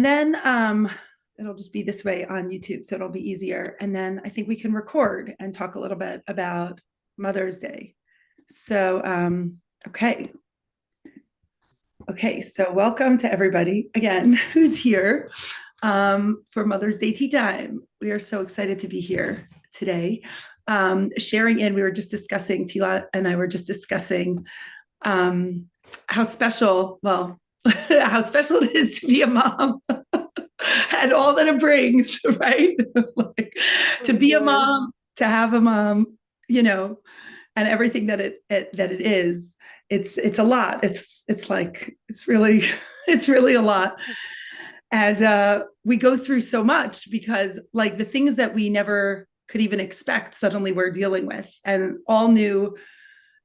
then it'll just be this way on YouTube, so it'll be easier. And then I think we can record and talk a little bit about Mother's Day. So, okay. Okay, so welcome to everybody again who's here for Mother's Day Tea Time. We are so excited to be here today. Sharing in, we were just discussing, Tehilla and I were just discussing how special, well, how special it is to be a mom and all that it brings, right? Like, to be a mom, to have a mom, you know, and everything that it is. It's a lot. It's really a lot. And we go through so much because like the things that we never could even expect, suddenly we're dealing with, and all new,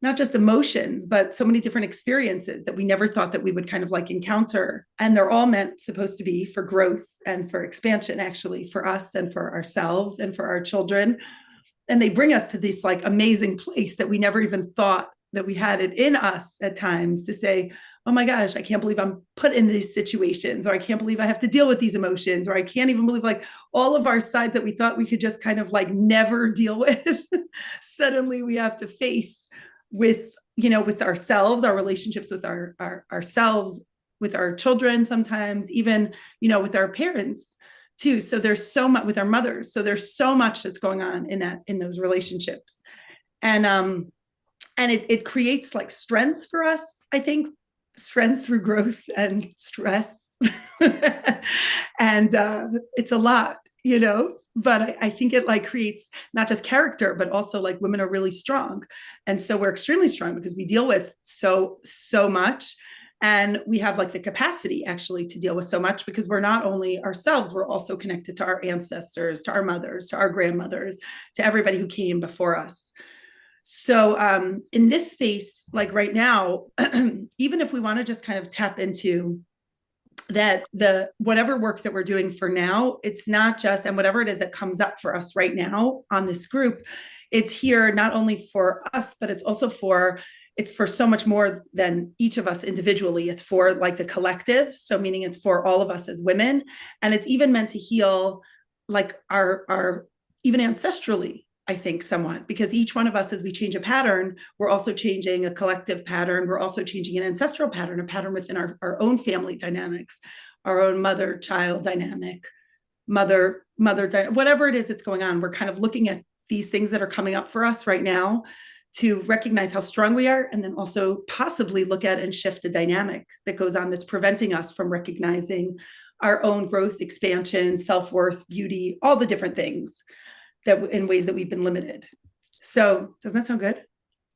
not just emotions, but so many different experiences that we never thought that we would kind of like encounter. And they're all supposed to be for growth and for expansion, actually, for us and for ourselves and for our children. And they bring us to this like amazing place that we never even thought that we had it in us at times to say, oh my gosh, I can't believe I'm put in these situations, or I can't believe I have to deal with these emotions, or I can't even believe like all of our sides that we thought we could just kind of like never deal with. Suddenly we have to face with, you know, with ourselves, our relationships with ourselves, with our children, sometimes even, you know, with our parents too. So there's so much with our mothers. So there's so much that's going on in those relationships. And it creates like strength for us, I think, strength through growth and stress. And it's a lot, you know, but I think it like creates not just character, but also like women are really strong. And so we're extremely strong because we deal with so much. And we have like the capacity actually to deal with so much because we're not only ourselves, we're also connected to our ancestors, to our mothers, to our grandmothers, to everybody who came before us. So in this space, like right now, even if we want to just kind of tap into that, the whatever work that we're doing for now, it's not just, and whatever it is that comes up for us right now on this group, it's here not only for us, but it's also it's for so much more than each of us individually. It's for like the collective. So meaning it's for all of us as women. And it's even meant to heal like our even ancestrally, I think, somewhat, because each one of us, as we change a pattern, we're also changing a collective pattern. We're also changing an ancestral pattern, a pattern within our own family dynamics, our own mother-child dynamic, whatever it is that's going on. We're kind of looking at these things that are coming up for us right now to recognize how strong we are, and then also possibly look at and shift the dynamic that goes on that's preventing us from recognizing our own growth, expansion, self-worth, beauty, all the different things that in ways that we've been limited. So doesn't that sound good,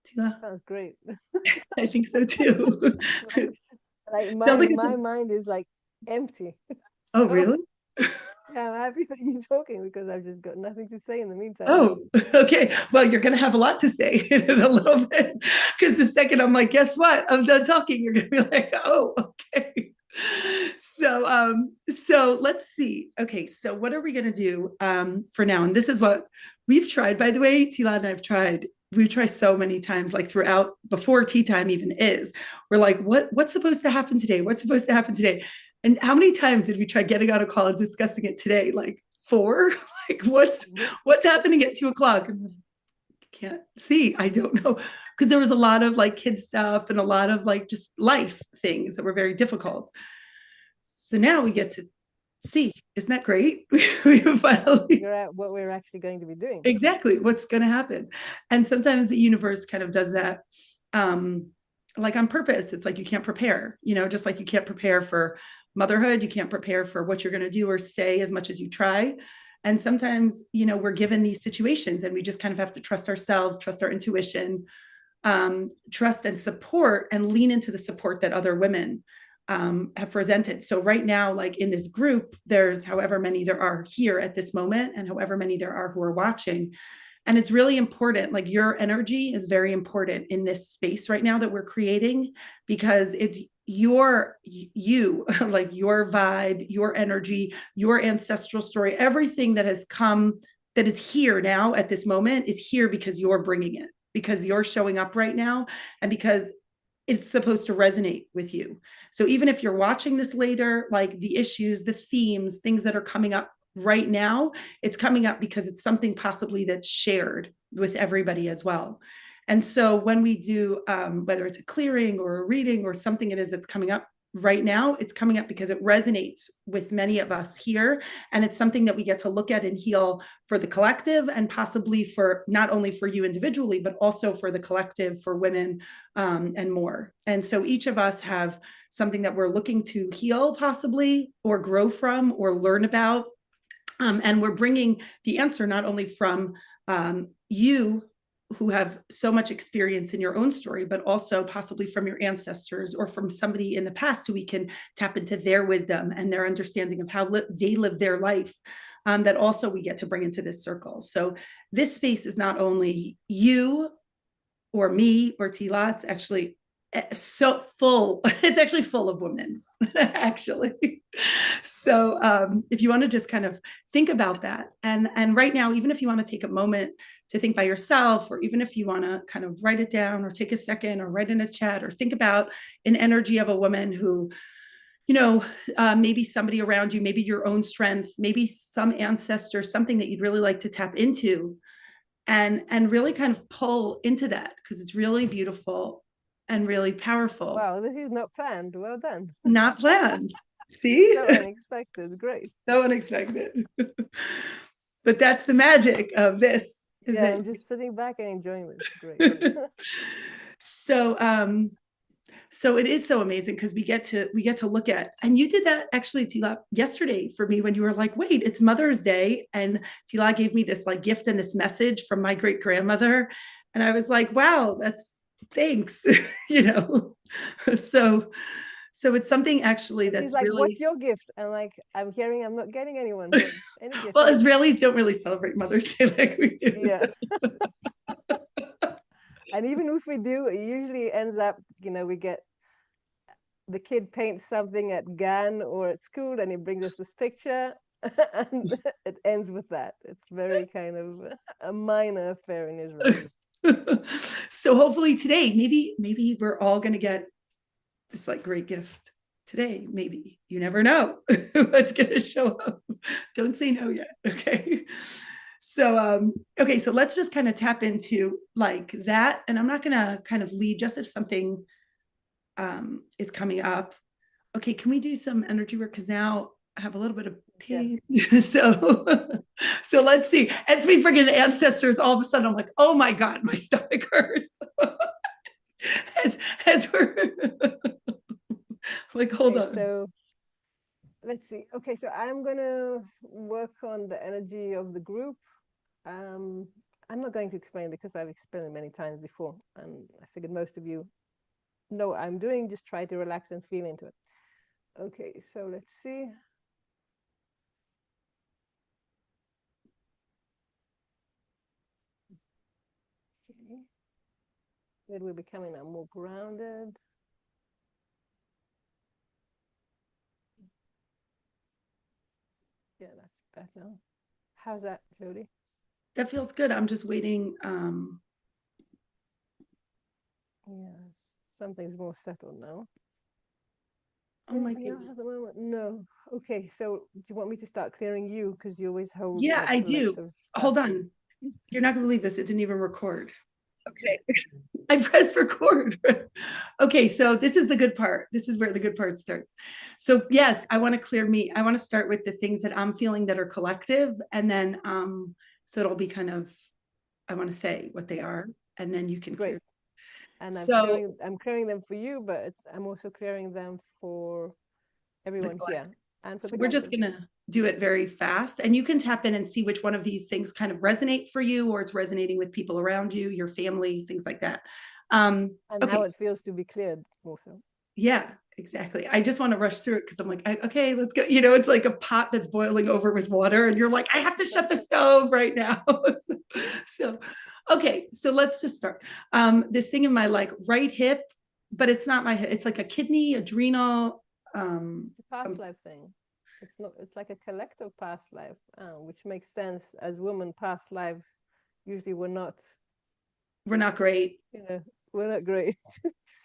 Tehilla? Sounds great. I think so too. Like my mind is like empty. Oh, really? Yeah, I'm happy that you're talking because I've just got nothing to say in the meantime. Oh, okay. Well, you're going to have a lot to say in a little bit, because the second I'm like, guess what? I'm done talking. You're going to be like, oh, okay. So let's see. Okay, so what are we going to do for now? And this is what we've tried, by the way. Tehilla and I've tried. We try so many times, like throughout, before tea time even is. We're like, what's supposed to happen today? What's supposed to happen today? And how many times did we try getting on a call and discussing it today? Like 4? Like what's happening at 2:00? Can't see. I don't know, because there was a lot of like kid stuff and a lot of like just life things that were very difficult. So now we get to see. Isn't that great? We finally figure out what we're actually going to be doing. Exactly what's going to happen. And sometimes the universe kind of does that like on purpose. It's like you can't prepare, you know, just like you can't prepare for motherhood. You can't prepare for what you're going to do or say as much as you try. And sometimes, you know, we're given these situations and we just kind of have to trust ourselves, trust our intuition, trust and support, and lean into the support that other women have presented. So right now, like in this group, there's however many there are here at this moment and however many there are who are watching. And it's really important, like your energy is very important in this space right now that we're creating, because it's you like your vibe, your energy, your ancestral story, everything that has come, that is here now at this moment is here because you're bringing it, because you're showing up right now, and because it's supposed to resonate with you. So even if you're watching this later, like the issues, the themes, things that are coming up right now, it's coming up because it's something possibly that's shared with everybody as well. And so when we do, whether it's a clearing or a reading or something it is that's coming up right now, it's coming up because it resonates with many of us here. And it's something that we get to look at and heal for the collective, and possibly for not only for you individually, but also for the collective, for women, and more. And so each of us have something that we're looking to heal possibly, or grow from, or learn about. And we're bringing the answer not only from you, who have so much experience in your own story, but also possibly from your ancestors or from somebody in the past who we can tap into their wisdom and their understanding of how they live their life, that also we get to bring into this circle. So this space is not only you or me or Tehilla, it's actually so full. It's actually full of women, actually. So if you want to just kind of think about that, and right now, even if you want to take a moment to think by yourself, or even if you want to kind of write it down, or take a second, or write in a chat, or think about an energy of a woman who, maybe somebody around you, maybe your own strength, maybe some ancestor, something that you'd really like to tap into, and really kind of pull into that, because it's really beautiful and really powerful. Wow, this is not planned. Well done. Not planned. See? So unexpected. Great. So unexpected. But that's the magic of this. Yeah, I'm just sitting back and enjoying this. Great. So it is so amazing, because we get to look at, and you did that actually, Tehilla, yesterday for me, when you were like, wait, it's Mother's Day, and Tehilla gave me this like gift and this message from my great grandmother, and I was like, wow, that's thanks. So it's something actually that's like, really, what's your gift? And like, I'm hearing I'm not getting anyone. So any gift. well, Israelis don't really celebrate Mother's Day like we do. Yeah. So. And even if we do, it usually ends up, we get the kid paints something at GAN or at school, and he brings us this picture, and it ends with that. It's very kind of a minor affair in Israel. So hopefully today, maybe we're all going to get this like great gift today. Maybe, you never know what's going to show up. Don't say no yet. Okay. So okay, so let's just kind of tap into like that, and I'm not going to kind of lead, just if something is coming up. Okay, can we do some energy work, because now I have a little bit of pain. Yeah. So let's see. As we forget ancestors, all of a sudden I'm like, oh my God, my stomach hurts. as we're like, hold on. So let's see. Okay, so I'm gonna work on the energy of the group. I'm not going to explain, because I've explained it many times before, and I figured most of you know what I'm doing. Just try to relax and feel into it. Okay, so let's see. Okay. Then we're becoming now more grounded. Yeah, that's better. How's that, Jodi? That feels good. I'm just waiting. Yes, something's more settled now. Oh my goodness. At the moment, no. Okay, so do you want me to start clearing you, because you always hold? Yeah, like, I do. Hold on. You're not gonna believe this. It didn't even record. Okay. I pressed record. Okay, so this is the good part. This is where the good part starts. So yes, I want to clear me. I want to start with the things that I'm feeling that are collective, and then so it'll be kind of, I want to say what they are, and then you can clear. And so I'm clearing them for you, but I'm also clearing them for everyone here. And for so we're just gonna do it very fast, and you can tap in and see which one of these things kind of resonate for you, or it's resonating with people around you, your family, things like that. And okay. How it feels to be cleared also. Yeah, exactly. I just want to rush through it, because I'm like, okay, let's go. It's like a pot that's boiling over with water, and you're like, I have to shut the stove right now. so okay, so let's just start. This thing in my like right hip, but it's not my hip. It's like a kidney, adrenal. Past life thing. It's not. It's like a collective past life, which makes sense. As women, past lives usually we're not great. we're not great.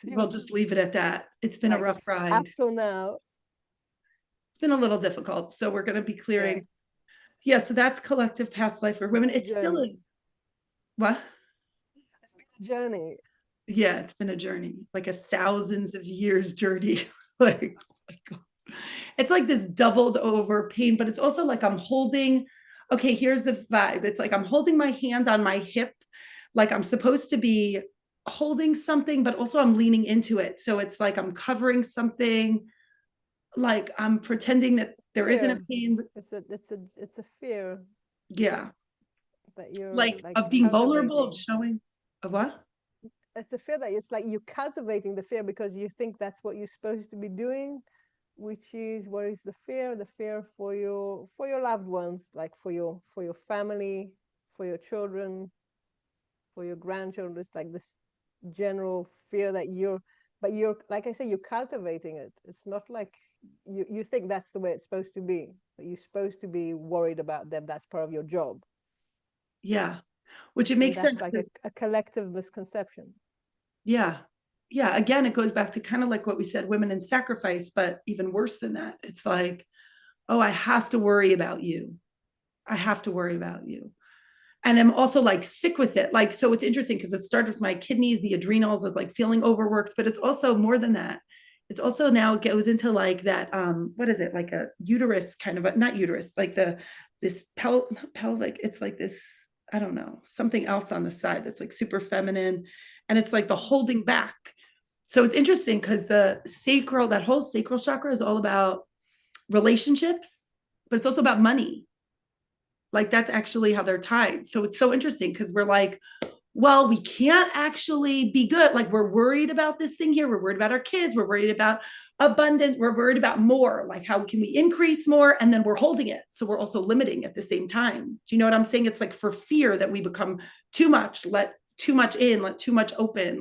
We'll just leave it at that. It's been a Like, rough ride. up till now. It's been a little difficult. So we're going to be clearing. Yeah. So that's collective past life for It's women. been a It still journey. is. What? It's been a journey. Yeah, it's been a journey, like a thousands of years journey. Like, oh my God. It's like this doubled over pain, but it's also like I'm holding, okay, here's the vibe. It's like I'm holding my hand on my hip, like I'm supposed to be holding something, but also I'm leaning into it. So it's like I'm covering something, like I'm pretending that there isn't a Fear. pain. It's a fear Yeah. that you're Like like of being vulnerable, of cultivating. showing, of what? It's a fear that it's like you're cultivating the fear because you think that's what you're supposed to be doing, which is what is the fear? The fear for your loved ones, like for your family, for your children, for your grandchildren. It's like this general fear that but you're, like I say, you're cultivating it. It's not like you think that's the way it's supposed to be, but you're supposed to be worried about them. That's part of your job. Yeah. Which it And makes that's sense. like a collective misconception. Yeah. Yeah. Again, it goes back to kind of like what we said, women in sacrifice, but even worse than that. It's like, oh, I have to worry about you. I have to worry about you. And I'm also like sick with it. Like, so it's interesting because it started with my kidneys, the adrenals, is like feeling overworked, but it's also more than that. It's also now it goes into like that, what is it? Like a uterus kind of, not uterus, like this not pelvic, it's like this, I don't know, something else on the side that's like super feminine. And it's like the holding back. So it's interesting because that whole sacral chakra is all about relationships, but it's also about money. Like that's actually how they're tied. So it's so interesting because we're like, well, we can't actually be good. Like we're worried about this thing here. We're worried about our kids. We're worried about abundance. We're worried about more. Like how can we increase more? And then we're holding it. So we're also limiting at the same time. Do you know what I'm saying? It's like for fear that we become too much, let too much in, let too much open,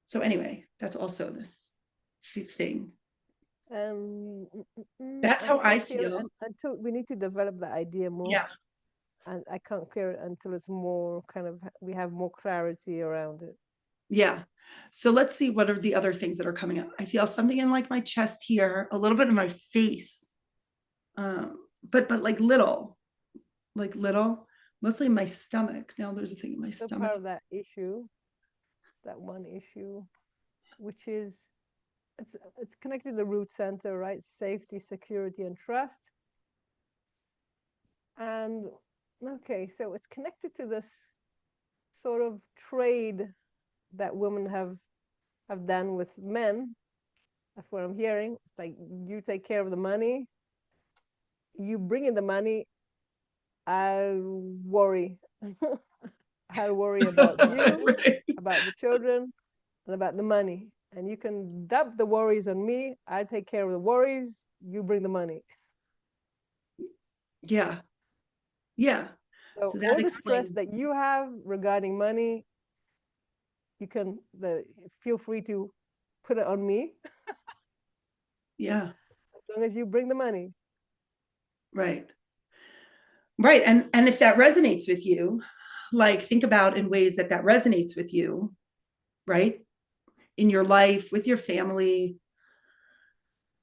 So anyway, that's also this thing. That's how I feel. Until we need to develop the idea more, Yeah. and I can't clear it until it's more kind of we have more clarity around it. Yeah. So let's see what are the other things that are coming up. I feel something in like my chest here, a little bit in my face, but like little, mostly in my stomach. Now there's a thing in my So stomach. part of that issue, that one issue, which is it's connected to the root center, right? Safety, security, and trust. And okay, so it's connected to this sort of trade that women have done with men. That's what I'm hearing. It's like you take care of the money, you bring in the money, I'll worry. I'll worry about you, Right. about the children, and about the money. And you can dump the worries on me. I'll take care of the worries. You bring the money. Yeah. Yeah. So So that all the stress explains. that you have regarding money, you can feel free to put it on me Yeah. as long as you bring the money. Right. Right. And if that resonates with you, like think about in ways that resonates with you, right? In your life, with your family,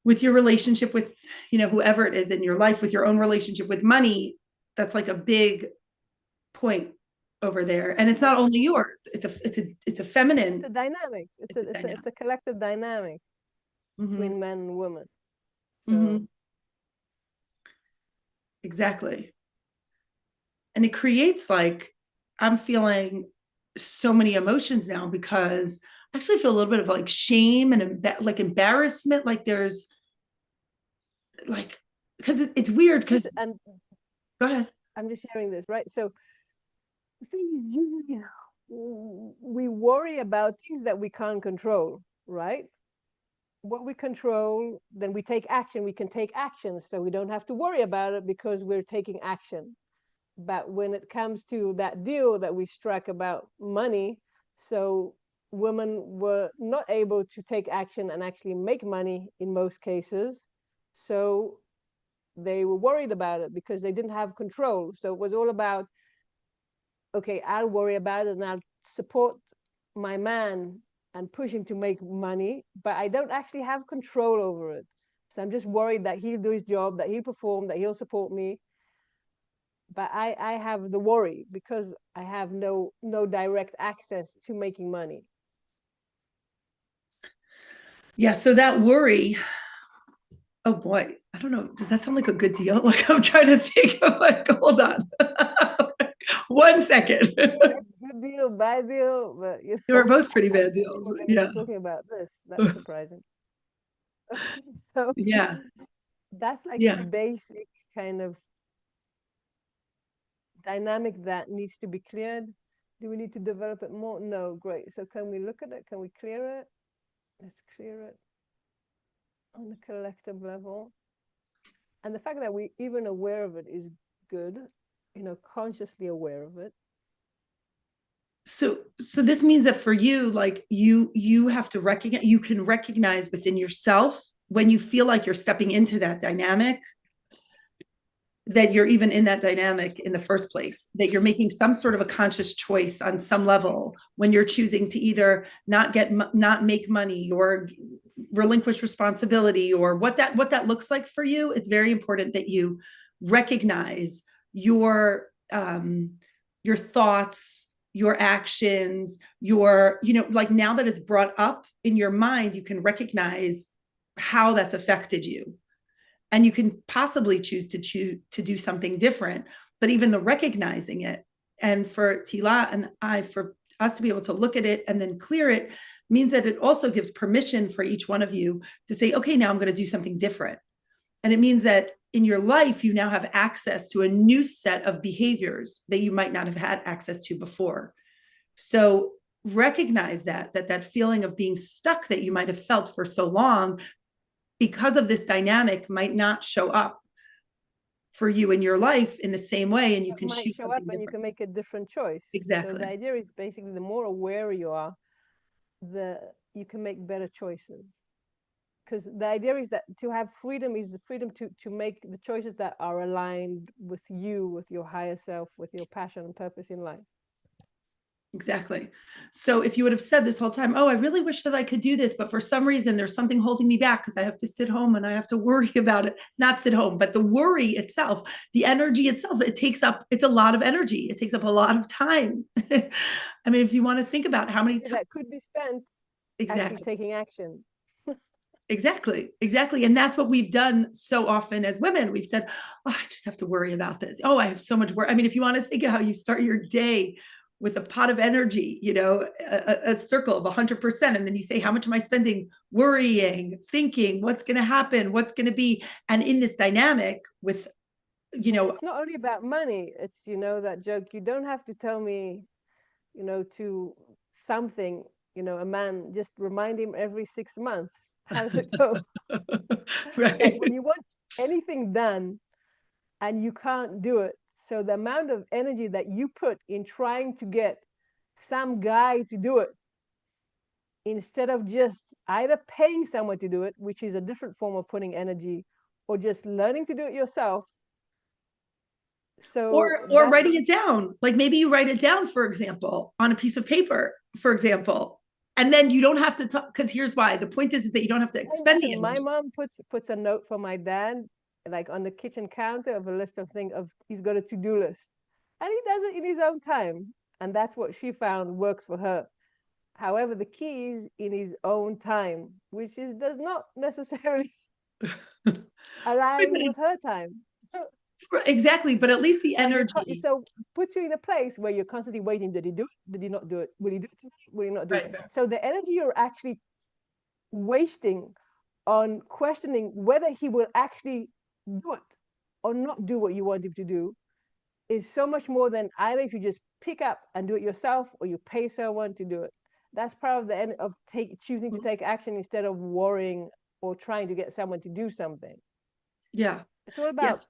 with your relationship with, whoever it is in your life, with your own relationship with money, that's like a big point over there. And it's not only yours. It's a feminine. It's a dynamic. It's a collective dynamic between men and women. So exactly. And it creates like, I'm feeling so many emotions now because I actually feel a little bit of like shame and like embarrassment. Like there's like, because it's weird because, and go ahead. I'm just sharing this, right? So the thing is, usually we worry about things that we can't control, right? What we control, then we take action. We can take action, so we don't have to worry about it because we're taking action. But when it comes to that deal that we struck about money, so women were not able to take action and actually make money in most cases. So they were worried about it because they didn't have control. So it was all about, okay, I'll worry about it and I'll support my man and push him to make money, but I don't actually have control over it. So I'm just worried that he'll do his job, that he'll perform, that he'll support me. But I have the worry because I have no direct access to making money. Yeah. So that worry, oh boy, I don't know. Does that sound like a good deal? Like I'm trying to think of like, hold on. 1 second. Good deal, bad deal, but They were both pretty I bad didn't think deals. we're going to be Yeah. talking about this. That's surprising. So Yeah. that's like the Yeah. basic kind of dynamic that needs to be cleared. Do we need to develop it more? No, great. So can we look at it? Can we clear it? Let's clear it on a collective level. And the fact that we're even aware of it is good, consciously aware of it. So this means that for you, like you have to recognize, you can recognize within yourself when you feel like you're stepping into that dynamic, that you're even in that dynamic in the first place, that you're making some sort of a conscious choice on some level when you're choosing to either not make money or relinquish responsibility, or what that looks like for you. It's very important that you recognize your thoughts, your actions, like now that it's brought up in your mind, you can recognize how that's affected you. And you can possibly choose to do something different. But even the recognizing it, and for Tehilla and I, for us to be able to look at it and then clear it, means that it also gives permission for each one of you to say, okay, now I'm going to do something different. And it means that in your life, you now have access to a new set of behaviors that you might not have had access to before. So recognize that feeling of being stuck that you might have felt for so long because of this dynamic might not show up for you in your life in the same way, and you can might choose show up and different. you can make a different choice. Exactly. So the idea is basically the more aware you are, you can make better choices. Because the idea is that to have freedom is the freedom to make the choices that are aligned with you, with your higher self, with your passion and purpose in life. Exactly. So if you would have said this whole time, oh, I really wish that I could do this, but for some reason there's something holding me back because I have to sit home and I have to worry about it, not sit home, but the worry itself, the energy itself, it's a lot of energy. It takes up a lot of time. I mean, if you want to think about how many times that could be spent actually taking action. Exactly. And that's what we've done so often as women. We've said, oh, I just have to worry about this. Oh, I have so much work. I mean, if you want to think of how you start your day with a pot of energy, a circle of 100%. And then you say, how much am I spending worrying, thinking, what's going to happen, what's going to be? And in this dynamic with, it's not only about money. It's, that joke, you don't have to tell me, to something, a man, just remind him every 6 months. How does it go? Right. Like when you want anything done and you can't do it. So the amount of energy that you put in trying to get some guy to do it, instead of just either paying someone to do it, which is a different form of putting energy, or just learning to do it yourself. So or writing it down. Like maybe you write it down, for example, on a piece of paper, for example, and then you don't have to talk. Because here's why: the point is that you don't have to expend the energy. My mom puts a note for my dad, like on the kitchen counter, of a list of things. He's got a to-do list, and he does it in his own time, and that's what she found works for her. However, the key is in his own time, which does not necessarily align with her time. Exactly, but at least the energy. So puts you in a place where you're constantly waiting. Did he do it? Did he not do it? Will he do it? Will he not do it? So the energy you're actually wasting on questioning whether he will actually do it or not do what you want him to do is so much more than either if you just pick up and do it yourself or you pay someone to do it. That's part of the end of choosing to take action instead of worrying or trying to get someone to do something. Yeah. It's all about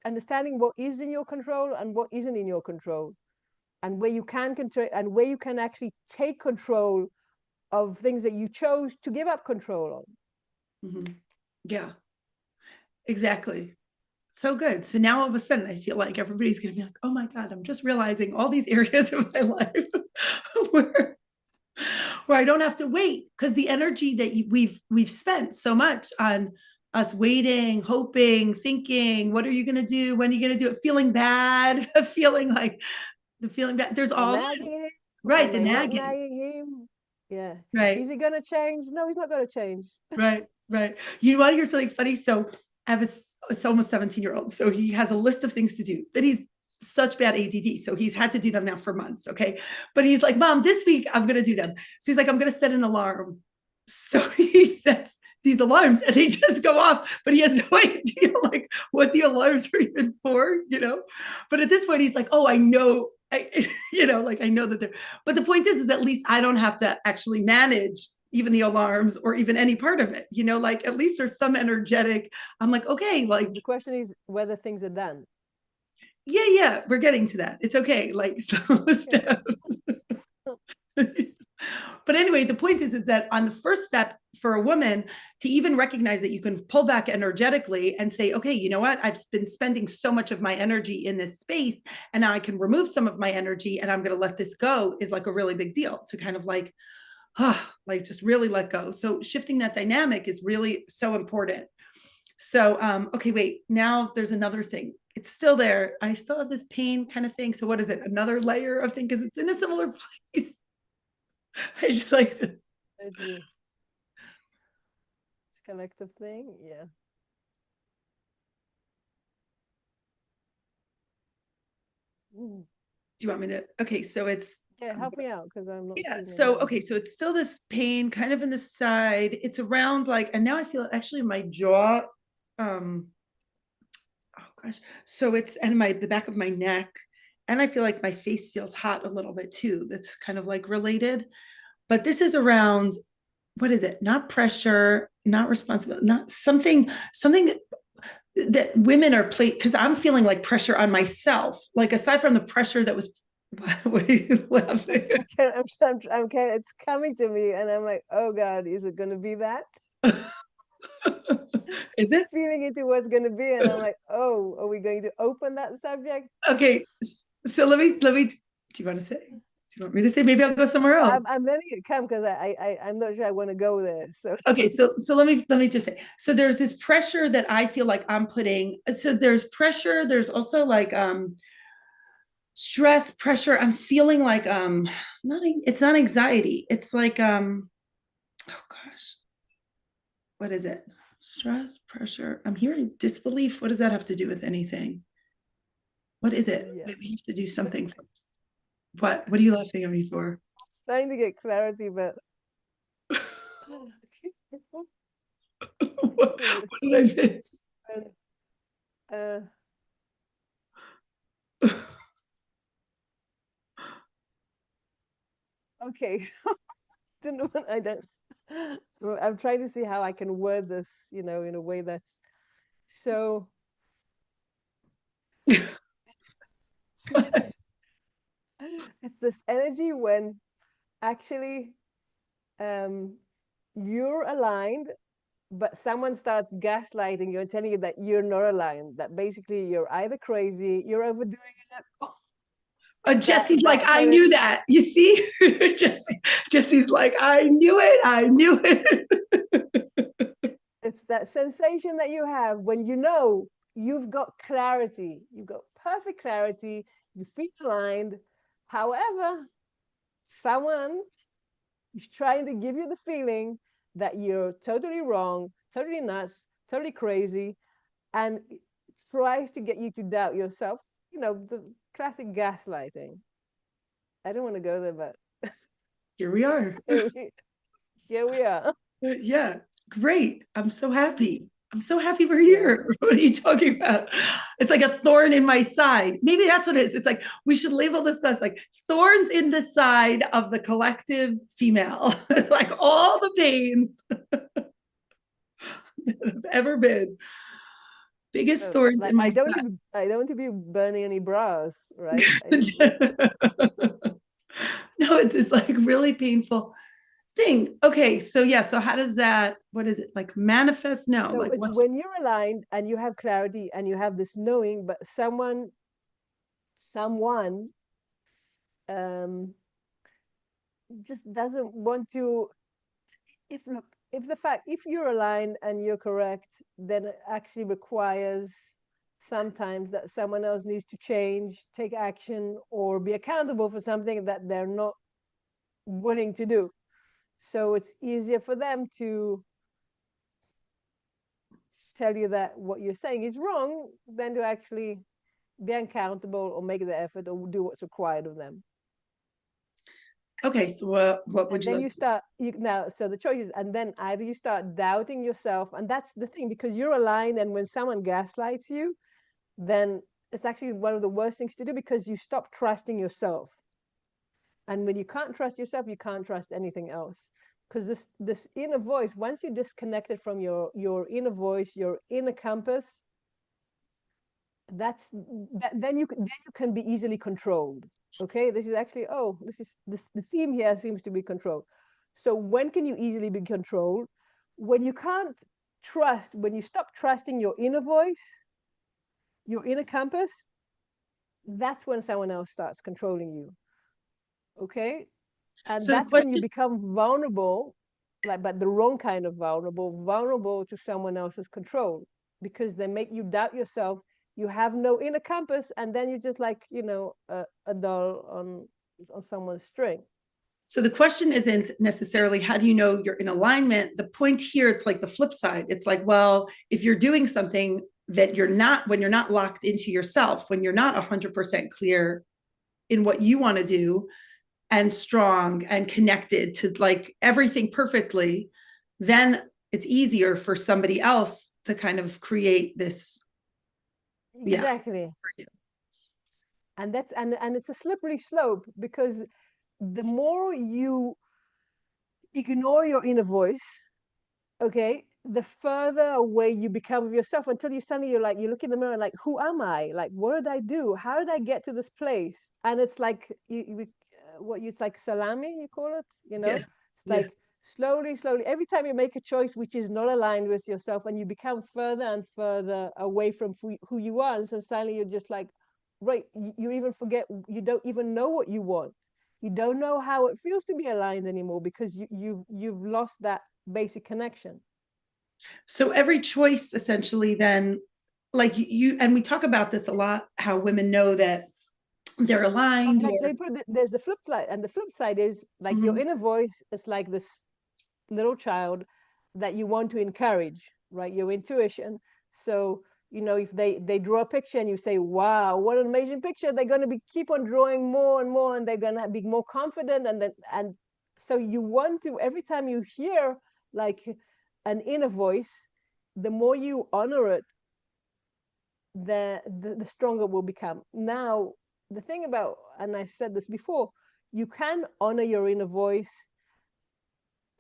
understanding what is in your control and what isn't in your control, and where you can control and where you can actually take control of things that you chose to give up control on. Mm-hmm. Yeah, exactly. So good. So now all of a sudden I feel like everybody's going to be like, oh my God, I'm just realizing all these areas of my life where where I don't have to wait, because the energy that we've spent so much on us waiting, hoping, thinking, what are you going to do? When are you going to do it? Feeling bad, feeling like the feeling bad. There's all nagging him. right. Am The I not nagging. nagging him? Yeah. Right. Is he gonna change? No, he's not gonna change. Right. Right. You want to hear something funny? So I have it's almost 17-year-old. So he has a list of things to do that he's such bad ADD. So he's had to do them now for months. Okay. But he's like, Mom, this week I'm going to do them. So he's like, I'm going to set an alarm. So he sets these alarms and they just go off, but he has no idea like what the alarms are even for, you know? But at this point, he's like, oh, I know, like I know that they're, but the point is at least I don't have to actually manage even the alarms or even any part of it, like at least there's some energetic, I'm like, okay, like The question is whether things are done. yeah, we're getting to that. It's okay. Like, slow step. But anyway, the point is that on the first step for a woman to even recognize that you can pull back energetically and say, okay, you know what? I've been spending so much of my energy in this space, and now I can remove some of my energy and I'm going to let this go is like a really big deal to kind of like just really let go. So shifting that dynamic is really so important. So, okay, wait, now there's another thing. It's still there. I still have this pain kind of thing. So what is it? Another layer of thing, because it's in a similar place. I just like to. It's a collective thing. Yeah. Do you want me to? Okay, so it's. Yeah, help me out because I'm not. Yeah. So, okay. So it's still this pain kind of in the side. It's around like, and now I feel it actually in my jaw. Oh gosh. So it's, and the back of my neck. And I feel like my face feels hot a little bit too. That's kind of like related. But this is around, what is it? Not pressure, not responsibility, not something that women are because I'm feeling like pressure on myself. Like aside from the pressure that was, what are you laughing? It's coming to me, and I'm like, oh God, is it going to be that? Is it? Feeling into what's going to be, and I'm like, oh, are we going to open that subject? Okay, so let me. Do you want to say? Do you want me to say? Maybe I'll go somewhere else. I'm letting it come because I'm not sure I want to go there. So okay, so let me just say. So there's this pressure that I feel like I'm putting. So there's pressure. There's also like stress, pressure. I'm feeling like not. It's not anxiety. It's like oh gosh, what is it? Stress, pressure. I'm hearing disbelief. What does that have to do with anything? What is it? yeah. Wait, we have to do something first. What are you laughing at me for? Trying to get clarity, but what did I miss? uh, okay. don't know what I don't. I'm trying to see how I can word this, in a way that's so. It's this energy when actually you're aligned, but someone starts gaslighting you and telling you that you're not aligned, that basically you're either crazy, you're overdoing it. Jesse's like, I knew that. You see, Jesse's like, I knew it. I knew it. It's that sensation that you have when you've got clarity, you've got perfect clarity, you feel aligned. However, someone is trying to give you the feeling that you're totally wrong, totally nuts, totally crazy, and tries to get you to doubt yourself. The classic gaslighting. I don't want to go there, but here we are. Here we are. Yeah, great. I'm so happy. I'm so happy we're here. What are you talking about? It's like a thorn in my side. Maybe that's what it is. It's like we should label this as like thorns in the side of the collective female, like all the pains that have ever been. Biggest thorns like, in my I don't side. I don't want to be burning any bras, right? No, it's this like really painful thing. Okay, so yeah, so how does that, what is it, like manifest? No, So like it's what's when you're aligned and you have clarity and you have this knowing, but someone um just doesn't want to. If you're aligned and you're correct, then it actually requires sometimes that someone else needs to change, take action, or be accountable for something that they're not willing to do. So it's easier for them to tell you that what you're saying is wrong than to actually be accountable or make the effort or do what's required of them. Okay, so what would And you then like you start now, so the choice is, and then either you start doubting yourself, and that's the thing, because you're aligned, and when someone gaslights you, then it's actually one of the worst things to do, because you stop trusting yourself. And when you can't trust yourself, you can't trust anything else, because this inner voice, once you disconnect it from your inner voice, your inner compass, then you can be easily controlled. Okay, this is actually, this is the theme here seems to be control. So when can you easily be controlled? When you can't trust, when you stop trusting your inner voice, your inner compass, that's when someone else starts controlling you. Okay, and So the that's when you question, become vulnerable, like, but the wrong kind of vulnerable to someone else's control, because they make you doubt yourself. You have no inner compass, and then you're just like, a doll on someone's string. so the question isn't necessarily how do you know you're in alignment? The point here, it's like the flip side. It's like, well, if you're doing something that you're not, when you're not locked into yourself, when you're not 100% clear in what you want to do and strong and connected to like everything perfectly, then it's easier for somebody else to kind of create this. Yeah. Exactly. And it's a slippery slope, because the more you ignore your inner voice, okay, the further away you become of yourself, until you're like, you look in the mirror, like, who am I? Like, what did I do? How did I get to this place? And it's like it's like salami, you call it, Yeah. it's Yeah. like slowly, every time you make a choice which is not aligned with yourself, and you become further and further away from who you are, and so suddenly you're just like, right, you even forget, you don't even know what you want. You don't know how it feels to be aligned anymore, because you've lost that basic connection. So every choice essentially then, like you, and we talk about this a lot, how women know that they're aligned Like, or there's the flip side, and the flip side is like your Mhm. inner voice is like this little child that you want to encourage, right? Your intuition. So, if they draw a picture and you say, wow, what an amazing picture, they're going to be keep on drawing more and more, and they're going to be more confident. And so you want to, every time you hear like an inner voice, the more you honor it, the stronger it will become. Now, the thing about, and I've said this before, you can honor your inner voice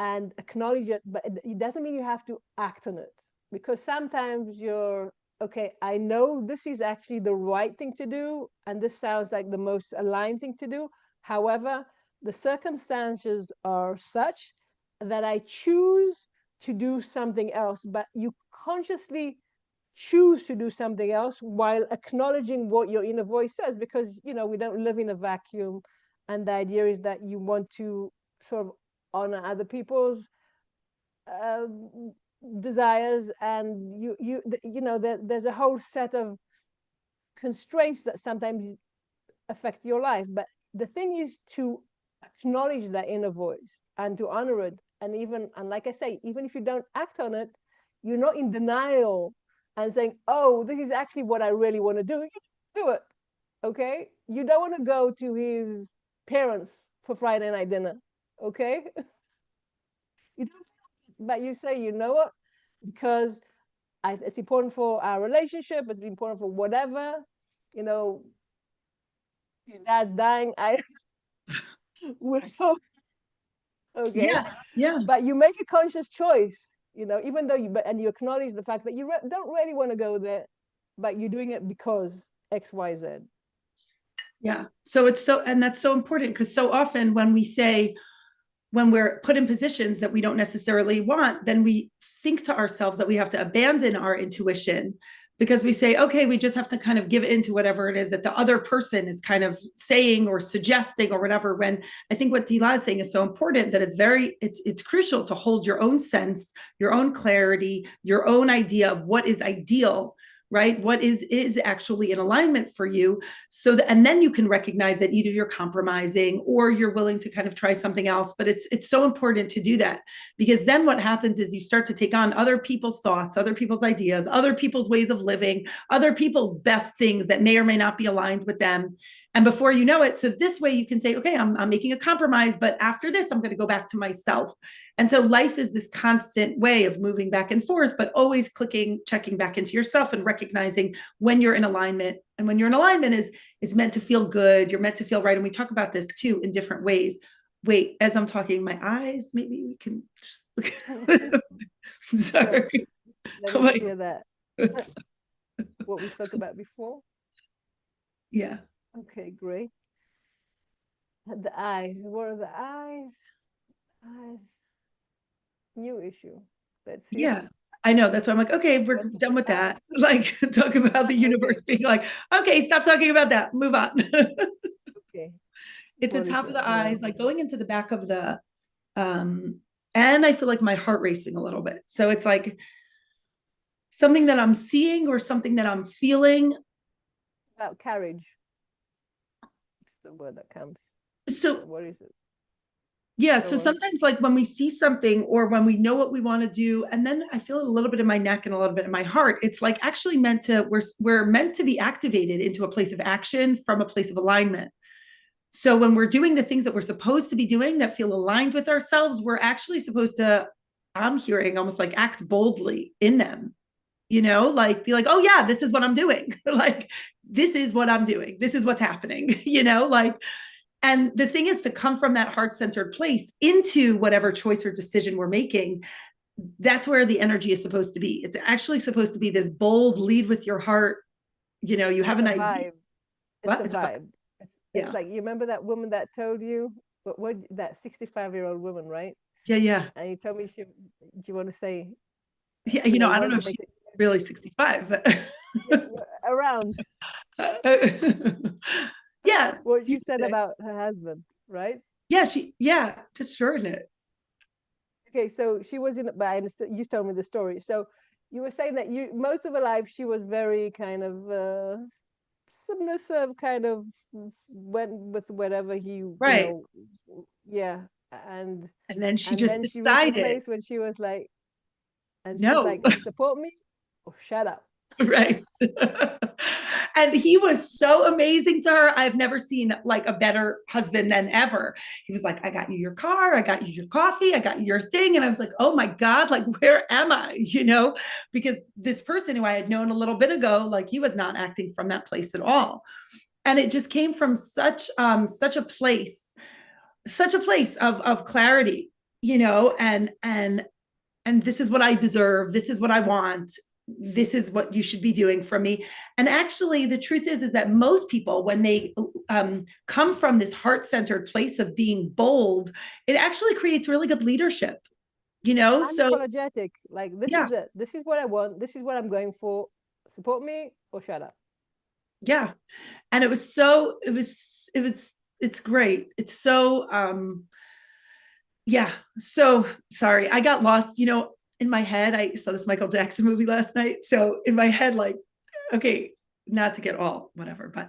and acknowledge it, but it doesn't mean you have to act on it, because sometimes you're, okay, I know this is actually the right thing to do, and this sounds like the most aligned thing to do. However, the circumstances are such that I choose to do something else. But you consciously choose to do something else while acknowledging what your inner voice says, because we don't live in a vacuum, and the idea is that you want to sort of honor other people's uh, desires, and there's a whole set of constraints that sometimes affect your life. But the thing is to acknowledge that inner voice and to honor it, and like I say, even if you don't act on it, you're not in denial and saying, oh, this is actually what I really want to do. You do it. Okay, you don't want to go to his parents for Friday night dinner. Okay, you don't, but you say, you know what, because it's important for our relationship, it's important for whatever, you know his dad's dying, I we're so, okay, Yeah, yeah. but you make a conscious choice, even though and you acknowledge the fact that you don't really want to go there, but you're doing it because XYZ. Yeah. So it's so, and that's so important because so often when we say, when we're put in positions that we don't necessarily want, then we think to ourselves that we have to abandon our intuition because we say, okay, we just have to kind of give in to whatever it is that the other person is kind of saying or suggesting or whatever. When I think what Tehilla is saying is so important, that it's crucial to hold your own sense, your own clarity, your own idea of what is ideal, right? What is actually in alignment for you. So that, and then you can recognize that either you're compromising or you're willing to kind of try something else. But it's so important to do that, because then what happens is you start to take on other people's thoughts, other people's ideas, other people's ways of living, other people's best things that may or may not be aligned with them. And before you know it, so this way you can say, okay, I'm making a compromise, but after this, I'm going to go back to myself. And so life is this constant way of moving back and forth, but always checking back into yourself and recognizing when you're in alignment. And when you're in alignment is meant to feel good. You're meant to feel right. And we talk about this too in different ways. Wait, as I'm talking, my eyes, maybe we can just look. Sorry. Let me hear that. What we spoke about before. Yeah. Okay, great. The eyes. What are the eyes? Eyes. New issue. Let's see. Yeah. I know. That's why I'm like, okay, we're done with that. Like, talk about the universe being like, okay, stop talking about that. Move on. Okay. It's the top of the eyes, like going into the back of the, and I feel like my heart racing a little bit. So it's like something that I'm seeing or something that I'm feeling. About carriage. It's the word that comes. So what is it? Yeah. So sometimes like when we see something or when we know what we want to do, and then I feel it a little bit in my neck and a little bit in my heart, it's like actually we're meant to be activated into a place of action from a place of alignment. So when we're doing the things that we're supposed to be doing that feel aligned with ourselves, we're actually supposed to, I'm hearing almost like act boldly in them, like be like, oh yeah, this is what I'm doing. Like, this is what I'm doing. This is what's happening, like, and the thing is to come from that heart-centered place into whatever choice or decision we're making. That's where the energy is supposed to be. It's actually supposed to be this bold lead with your heart. You have an idea. It's a vibe. It's like, you remember that woman that told you, what that 65-year-old woman, right? Yeah. And you told me do you want to say? Yeah, I don't know if she's really 65, but around. Yeah. What you said about her husband, right? Yeah, just sure in it. Okay, so she was in, but I understood, you told me the story. So you were saying that most of her life she was very kind of submissive, kind of went with whatever he, right. Yeah, and then she decided. She reached a place when she was like, and she's like, support me or shut up. Right. And he was so amazing to her. I've never seen like a better husband than ever. He was like, I got you your car, I got you your coffee, I got you your thing. And I was like, oh my God, like, where am I? Because this person who I had known a little bit ago, like, he was not acting from that place at all. And it just came from such a place of clarity, and this is what I deserve. This is what I want. This is what you should be doing for me. And actually, the truth is that most people, when they come from this heart-centered place of being bold, it actually creates really good leadership, unapologetic. Like, this is it. This is what I want. This is what I'm going for. Support me or shut up. Yeah. And it's great. It's so, yeah. So sorry, I got lost, in my head. I saw this Michael Jackson movie last night. So in my head, like, okay, not to get all whatever, but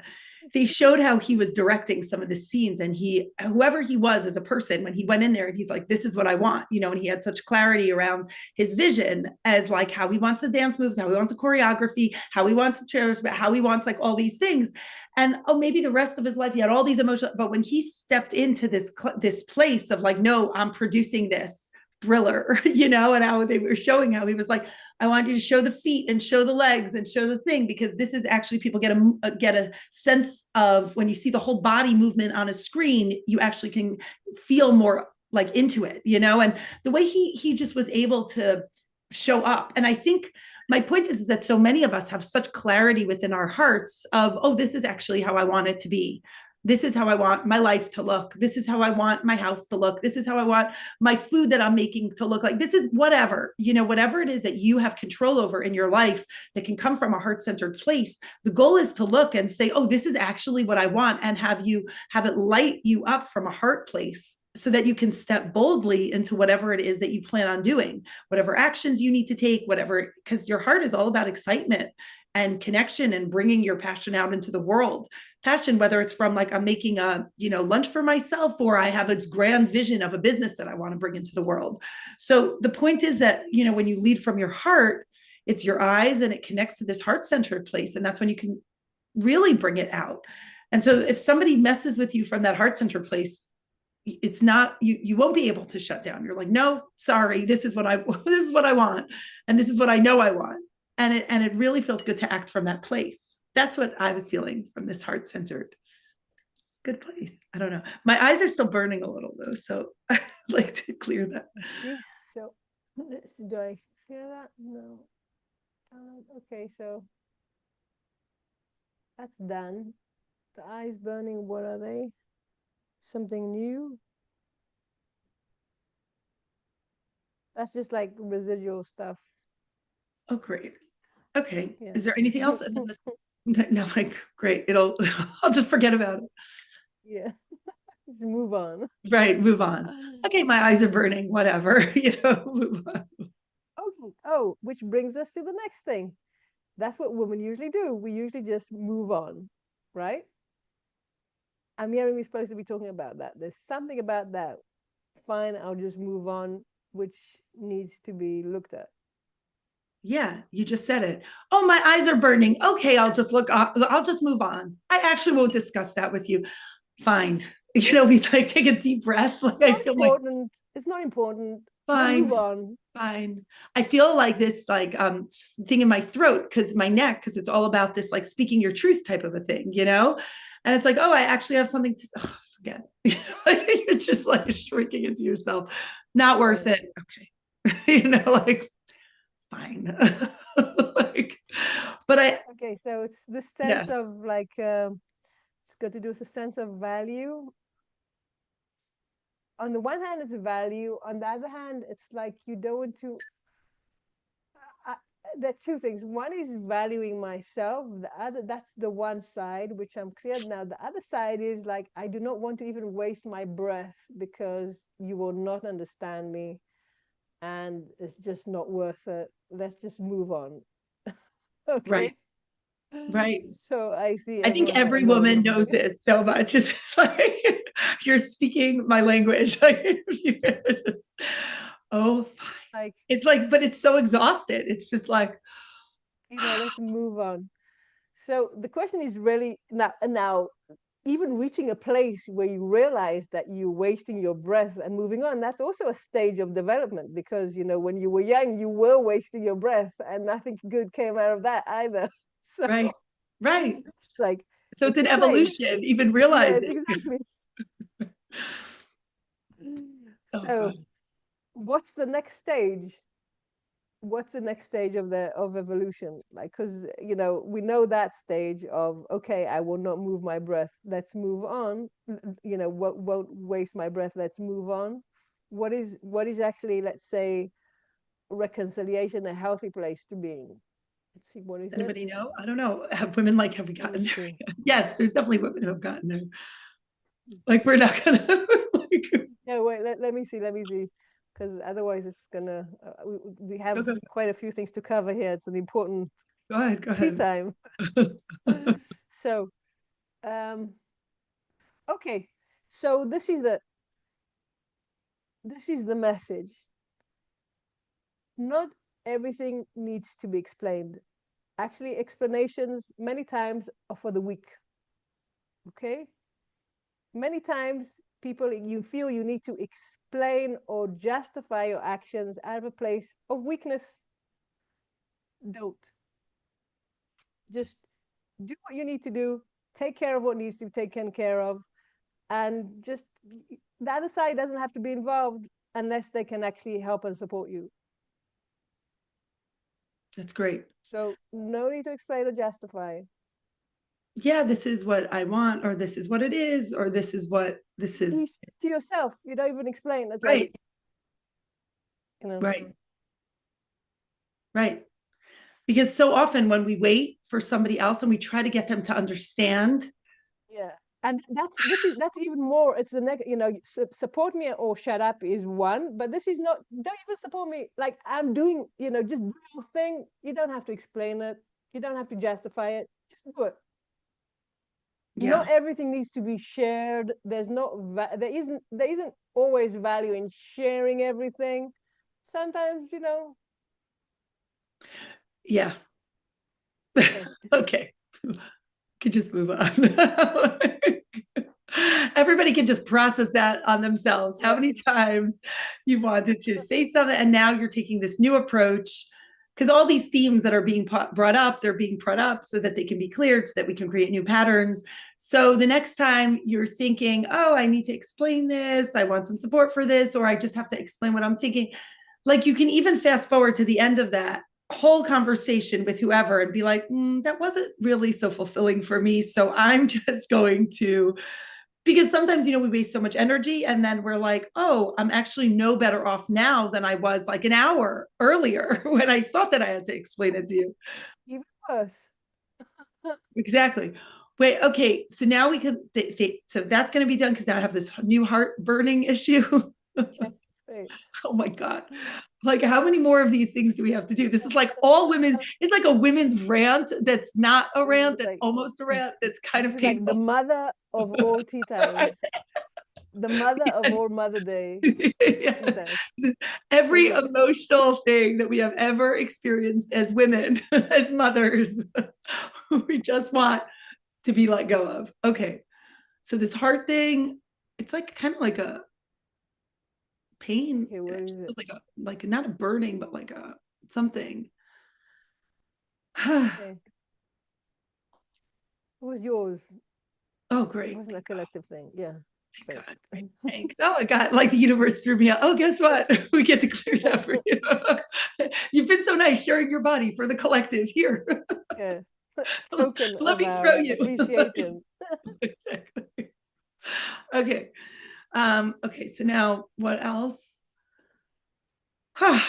they showed how he was directing some of the scenes, and whoever he was as a person, when he went in there and he's like, this is what I want, and he had such clarity around his vision as like how he wants the dance moves, how he wants the choreography, how he wants the chairs, but how he wants like all these things. And maybe the rest of his life, he had all these emotions, but when he stepped into this place of like, no, I'm producing this thriller, and how they were showing how he was like, I want you to show the feet and show the legs and show the thing, because this is actually, people get a sense of, when you see the whole body movement on a screen, you actually can feel more like into it, and the way he just was able to show up. And I think my point is that so many of us have such clarity within our hearts of, oh, this is actually how I want it to be. this is how I want my life to look. This is how I want my house to look. This is how I want my food that I'm making to look like. This is whatever, whatever it is that you have control over in your life that can come from a heart-centered place. The goal is to look and say, oh, this is actually what I want, and have it light you up from a heart place so that you can step boldly into whatever it is that you plan on doing, whatever actions you need to take, whatever, because your heart is all about excitement and connection and bringing your passion out into the world. Passion, whether it's from like, I'm making a, lunch for myself, or I have this grand vision of a business that I want to bring into the world. So the point is that, when you lead from your heart, it's your eyes and it connects to this heart-centered place. And that's when you can really bring it out. And so if somebody messes with you from that heart-centered place, it's not, you won't be able to shut down. You're like, no, sorry, this is what I want. And this is what I know I want. And it really feels good to act from that place. That's what I was feeling from this heart-centered good place. I don't know. My eyes are still burning a little though, so I'd like to clear that. Yeah. So do I feel that? No. Okay, so that's done. The eyes burning, what are they? Something new? That's just like residual stuff. Oh, great. Okay. Yeah. Is there anything else? No, like, great. I'll just forget about it. Yeah. Just move on. Right. Move on. Okay. My eyes are burning, whatever, move on. Okay. Oh, which brings us to the next thing. That's what women usually do. We usually just move on, right? I'm hearing we're supposed to be talking about that. There's something about that. Fine, I'll just move on, which needs to be looked at. Yeah, you just said it. Oh, my eyes are burning. Okay, I'll just move on. I actually won't discuss that with you. Fine. We like take a deep breath. Like I feel like it's not important. Fine. We'll move on. Fine. I feel like this thing in my throat, because my neck, because it's all about this like speaking your truth type of a thing, And it's like, oh, I actually have something to forget. You're just like shrinking into yourself. Not worth it. Okay. Like fine. Okay, so it's the sense of like it's got to do with a sense of value. On the one hand, it's a value. On the other hand, it's like you don't want to. There are two things. One is valuing myself. The other, that's the one side, which I'm clear now. The other side is like, I do not want to even waste my breath because you will not understand me. And it's just not worth it. Let's just move on. Okay. Right. So I see. I think every woman knows this so much. It's like you're speaking my language. Oh, fine. Like it's like, but it's so exhausted. It's just like, let's move on. So the question is really now, even reaching a place where you realize that you're wasting your breath and moving on, that's also a stage of development, because when you were young, you were wasting your breath and nothing good came out of that either. So, right. It's like, so it's an evolution, even realizing. Yes, exactly. So what's the next stage? What's the next stage of evolution? Like, because we know that stage of, okay, I will not move my breath, let's move on. What won't waste my breath, let's move on. What is actually, let's say, reconciliation a healthy place to be in? Let's see, what is anybody know? I don't know. Have we gotten there? Yes, there's definitely women who have gotten there. Like, we're not gonna no, wait, let me see, because otherwise it's gonna we have quite a few things to cover here. It's an important go ahead tea time. So okay, so this is the message. Not everything needs to be explained. Actually, explanations many times are for the weak. Okay, many times people, you feel you need to explain or justify your actions out of a place of weakness. Don't. Just do what you need to do, take care of what needs to be taken care of, and just the other side doesn't have to be involved unless they can actually help and support you. That's great. So no need to explain or justify. yeah, this is what I want, or this is what it is, or this is what this You is. say to yourself, you don't even explain. It's like, Right, you know, right, right. Because so often when we wait for somebody else and we try to get them to understand, yeah. And that's even more. It's the next, support me or shut up is one, but this is not. Don't even support me. Like I'm doing, just do your thing. You don't have to explain it. You don't have to justify it. Just do it. yeah, Not everything needs to be shared. There isn't always value in sharing everything. Sometimes, yeah. okay. Okay, could just move on. Everybody can just process that on themselves. How Yeah. many times you wanted to say something and now you're taking this new approach? Because all these themes that are being brought up, they're being brought up so that they can be cleared, so that we can create new patterns. So the next time you're thinking, oh, I need to explain this, I want some support for this, or I just have to explain what I'm thinking, like you can even fast forward to the end of that whole conversation with whoever and be like, that wasn't really so fulfilling for me. So I'm just going to, because sometimes, we waste so much energy and then we're like, oh, I'm actually no better off now than I was like an hour earlier when I thought that I had to explain it to you. Even worse. Exactly. Wait, okay. So now we can, so that's going to be done because now I have this new heart burning issue. Okay. Great. Oh my God. Like, how many more of these things do we have to do? This is like all women, it's like a women's rant that's not a This rant, is that's like almost a rant, that's kind this of is like the painful. mother of all tea times. The mother of all Mother Day tea Yeah. times. Every Okay. emotional thing that we have ever experienced as women, as mothers, we just want to be let go of. Okay. So this heart thing, it's like kind of like a pain. Okay, what is it? It's like not a burning, but like a something. Okay. It was yours. Oh, It great. wasn't a collective thing. Yeah. Thank Great. God. Thanks. Oh my God. Like the universe threw me out. Oh, guess what? We get to clear that for you. You've been so nice sharing your body for the collective. Here. Yeah. Token Let of me throw our you. appreciation. Exactly. Okay. Okay. So now what else? What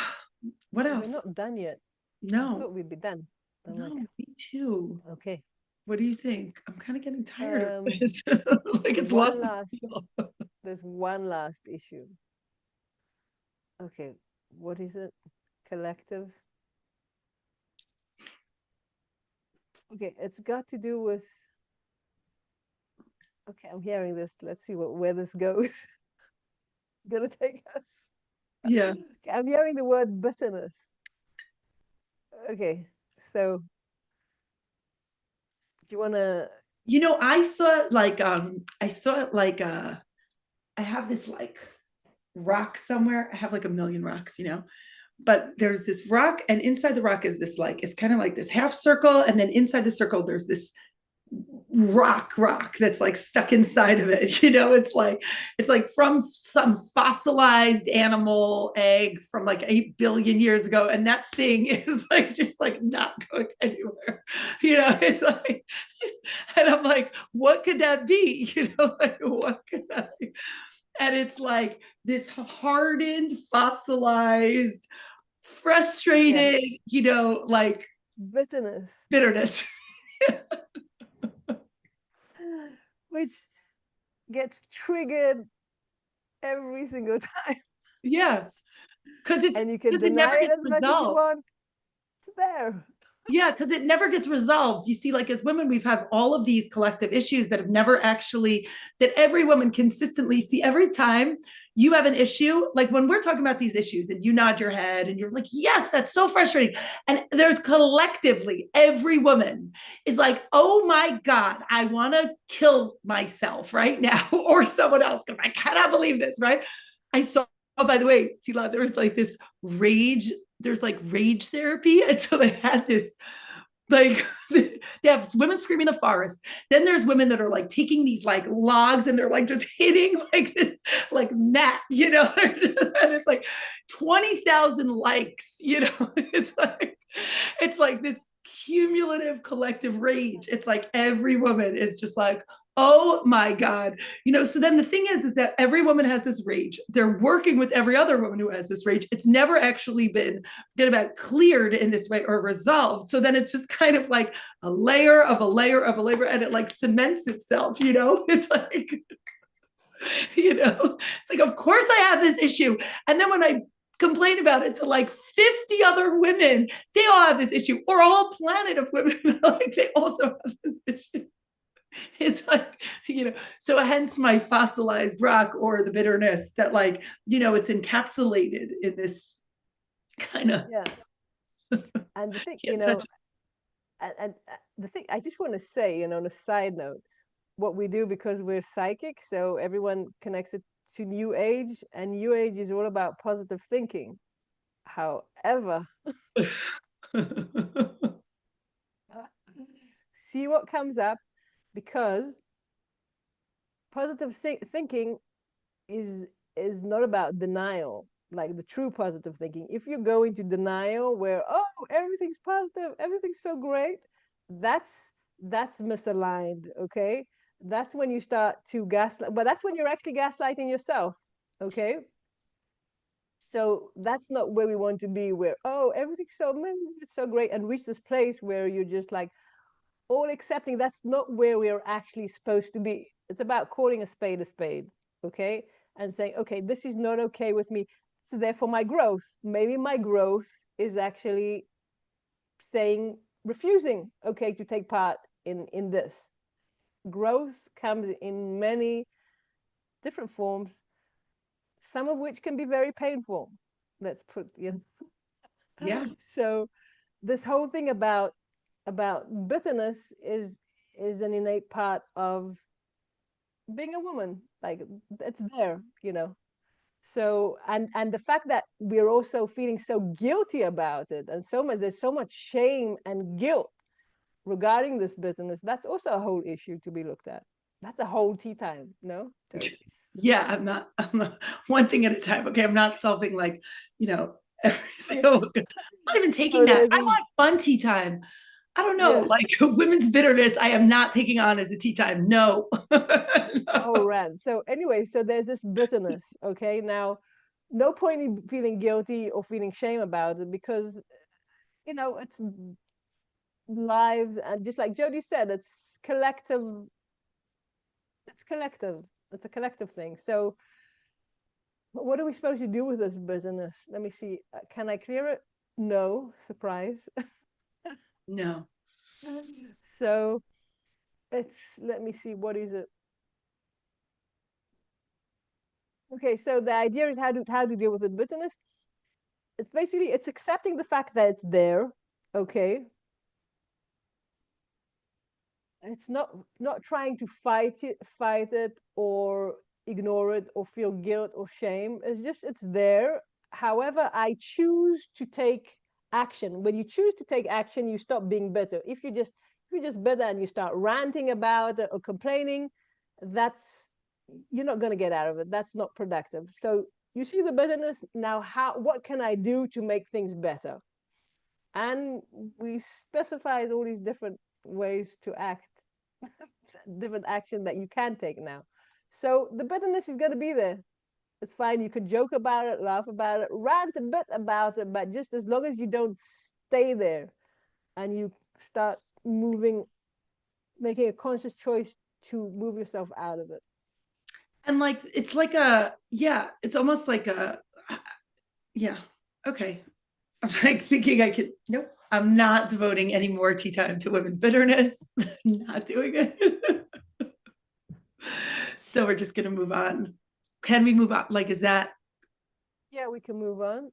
We're else? not done yet. I No. thought we'd be done. I'm like, No, me too. okay. What do you think? I'm kind of getting tired of Um, this. Like it's one lost its last feel. there's one last issue. Okay, what is it? Collective. Okay, it's got to do with. Okay, I'm hearing this. Let's see where this goes. Gonna take us. Yeah. Okay, I'm hearing the word bitterness. Okay, so do you wanna? I saw it like I have this like rock somewhere. I have like a million rocks, but there's this rock, and inside the rock is this like it's kind of like this half circle, and then inside the circle there's this rock that's like stuck inside of it. It's like from some fossilized animal egg from like 8 billion years ago, and that thing is like just like not going anywhere. It's like, and I'm like, what could that be? Like what could that be? And it's like this hardened, fossilized, Yeah, frustrated, like bitterness, bitterness. which gets triggered every single time, Yeah, because it's and you can because it never deny it gets as much as you resolved. want. It's there. Yeah, because it never gets resolved. You see, like as women, we've had all of these collective issues that have never actually, that every woman consistently see every time you have an issue. Like when we're talking about these issues and you nod your head and you're like, yes, that's so frustrating. And there's collectively, every woman is like, oh my God, I want to kill myself right now or someone else because I cannot believe this, right? I saw, oh, by the way, Tehilla, there was like this rage, there's like rage therapy. And so they had this like they have women screaming in the forest. Then there's women that are like taking these like logs and they're like just hitting like this like mat, and it's like 20,000 likes. It's like this cumulative collective rage. It's like every woman is just like, oh my God. So then the thing is that every woman has this rage. They're working with every other woman who has this rage. It's never actually been, forget about, cleared in this way or resolved. So then it's just kind of like a layer of a layer of a layer, and it like cements itself, It's like, it's like, of course I have this issue. And then when I complain about it to like 50 other women, they all have this issue, or a whole planet of women, like they also have this issue. It's like, so hence my fossilized rock, or the bitterness that like, it's encapsulated in this kind of. Yeah. And the thing, and the thing I just want to say, on a side note, what we do, because we're psychic, so everyone connects it to New Age, and New Age is all about positive thinking. However, see what comes up, because positive thinking is not about denial, like the true positive thinking. If you go into denial where, oh, everything's positive, everything's so great, that's misaligned, okay? That's when you start to gaslight, but that's when you're actually gaslighting yourself, okay? So that's not where we want to be, where, oh, everything's so great, and reach this place where you're just like all accepting. That's not where we're actually supposed to be. It's about calling a spade, okay? And saying, okay, this is not okay with me. So therefore my growth, maybe my growth is actually saying, refusing, okay, to take part in this. Growth comes in many different forms, some of which can be very painful. Let's put, Yeah. So this whole thing about bitterness is an innate part of being a woman. Like, it's there, So, and the fact that we're also feeling so guilty about it, and there's so much shame and guilt regarding this bitterness, that's also a whole issue to be looked at. That's a whole tea time, no? Yeah, I'm not one thing at a time. Okay, I'm not solving like, every single. I'm not even taking that. I want fun tea time. I don't know, like women's bitterness, I am not taking on as a tea time. No. Oh, rant. So anyway, so there's this bitterness. Okay, now, no point in feeling guilty or feeling shame about it, because it's lives, and just like Jodi said, it's collective. It's collective. It's a collective thing. So what are we supposed to do with this bitterness? Let me see. Can I clear it? No. Surprise. No. So let me see, what is it? Okay, so the idea is how to deal with the bitterness. It's basically, it's accepting the fact that it's there, okay? It's not trying to fight it or ignore it or feel guilt or shame. It's there. However, I choose to take action. When you choose to take action, you stop being bitter. If you're just bitter and you start ranting about it or complaining, you're not going to get out of it. That's not productive. So you see the bitterness. Now, what can I do to make things better? And we specified all these different ways to act, different action that you can take now. So the bitterness is going to be there. It's fine. You can joke about it, laugh about it, rant a bit about it, but just as long as you don't stay there and you start making a conscious choice to move yourself out of it. And like, it's like it's almost like okay. I'm like thinking nope, I'm not devoting any more tea time to women's bitterness. Not doing it. So we're just going to move on. Can we move on? Like, is that? Yeah, we can move on.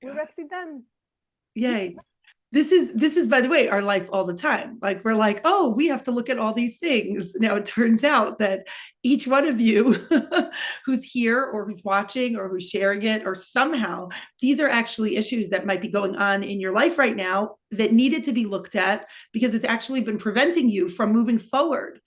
We're actually done. Yay. This is, by the way, our life all the time. Like, we're like, oh, we have to look at all these things. Now, it turns out that each one of you who's here or who's watching or who's sharing it, or somehow these are actually issues that might be going on in your life right now that needed to be looked at, because it's actually been preventing you from moving forward.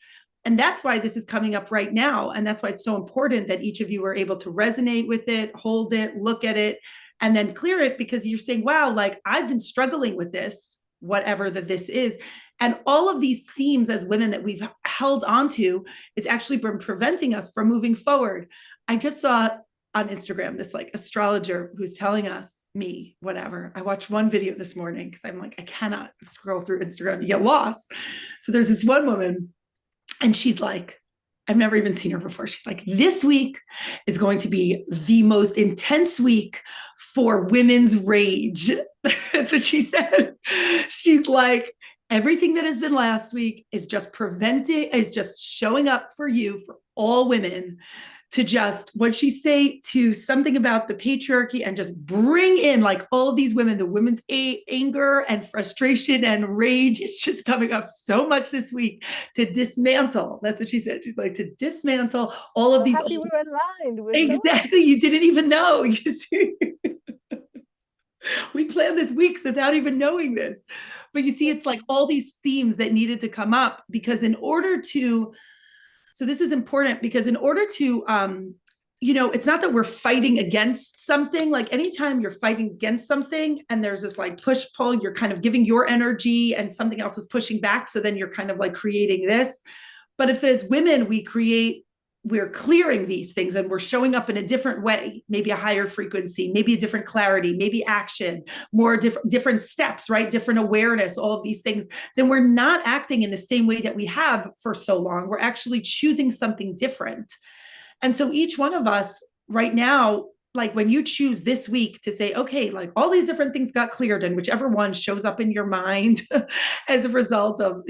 And that's why this is coming up right now. And that's why it's so important that each of you are able to resonate with it, hold it, look at it, and then clear it, because you're saying, wow, like, I've been struggling with this. whatever that this is. And all of these themes as women that we've held onto, it's actually been preventing us from moving forward. I just saw on Instagram this like astrologer who's telling us, me, whatever. I watched one video this morning because I'm like, I cannot scroll through Instagram, you get lost. So there's this one woman, and she's like, I've never even seen her before. She's like, this week is going to be the most intense week for women's rage. That's what she said. She's like, everything that has been last week is just showing up for you, for all women, to just, what she say, to something about the patriarchy and just bring in like all of these women, the women's anger and frustration and rage. It's just coming up so much this week to dismantle. That's what she said. She's like, to dismantle all of these. Happy we're aligned. Exactly. You didn't even know. You see, we planned this weeks without even knowing this. But you see, it's like all these themes that needed to come up because in order to, so this is important because in order to, it's not that we're fighting against something. Like anytime you're fighting against something and there's this like push pull, you're kind of giving your energy and something else is pushing back. So then you're kind of like creating this. But if as women, we're clearing these things and we're showing up in a different way, maybe a higher frequency, maybe a different clarity, maybe action, more different steps, right? Different awareness, all of these things, then we're not acting in the same way that we have for so long. We're actually choosing something different. And so each one of us right now, like when you choose this week to say, okay, like all these different things got cleared and whichever one shows up in your mind as a result of,